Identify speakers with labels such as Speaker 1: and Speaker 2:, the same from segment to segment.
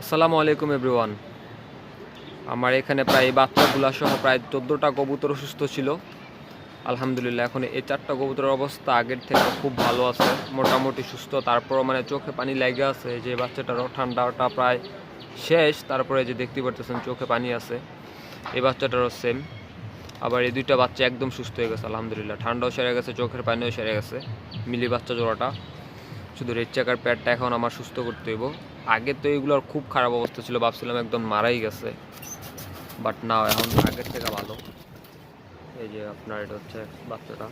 Speaker 1: আসসালামু আলাইকুম এভরিওয়ান। আমার এখানে প্রায় বাচ্চাগুলা সহ প্রায় 14টা কবুতর অসুস্থ ছিল। আলহামদুলিল্লাহ এখন এই 4টা কবুতরের অবস্থা আগের থেকে খুব ভালো আছে, মোটামুটি সুস্থ। তারপরও মানে চোখে পানি লেগে আছে, যে বাচ্চাটারও ঠান্ডাটা প্রায় শেষ, তারপরে যে দেখতে পারতেছেন চোখে পানি আছে। এই বাচ্চাটারও সেম। আবার এই দুইটা বাচ্চা একদম সুস্থ হয়ে গেছে আলহামদুলিল্লাহ, ঠান্ডাও সেরে গেছে, চোখের পানিও সেরে গেছে। মিলি বাচ্চা জোড়াটা, শুধু রেড চেকার প্যাডটা এখন আমার সুস্থ করতে হইব। আগে তো এইগুলোর খুব খারাপ অবস্থা ছিল, ভাবছিলাম একদম মারাই গেছে, বাট না, এখন আগের থেকে ভালো। এই যে আপনার এটা হচ্ছে বাচ্চাটা,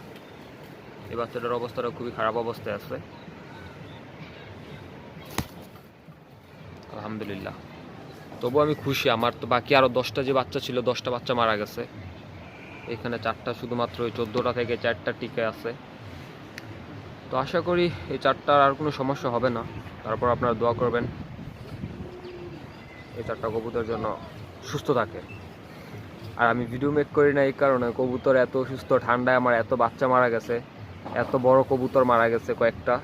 Speaker 1: এই বাচ্চাটার অবস্থাটা খুবই খারাপ অবস্থায় আছে আলহামদুলিল্লাহ। তবু আমি খুশি, আমার তো বাকি আরও 10টা যে বাচ্চা ছিল, 10টা বাচ্চা মারা গেছে। এখানে 4টা শুধুমাত্র ওই 14টা থেকে 4টা টিকে আছে। তো আশা করি এই 4টার আর কোনো সমস্যা হবে না। তারপর আপনারা দোয়া করবেন এই 4টা কবুতরের জন্য সুস্থ থাকে। আর আমি ভিডিও মেক করি না এই কারণে, কবুতর এত অসুস্থ, ঠান্ডায় আমার এত বাচ্চা মারা গেছে, এত বড় কবুতর মারা গেছে কয়েকটা।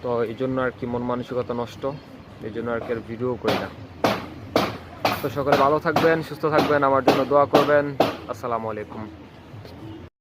Speaker 1: তো এই জন্য আর কি মন মানসিকতা নষ্ট, এই জন্য আর কি আর ভিডিও করি না। তো সকলে ভালো থাকবেন, সুস্থ থাকবেন, আমার জন্য দোয়া করবেন। আসসালামু আলাইকুম।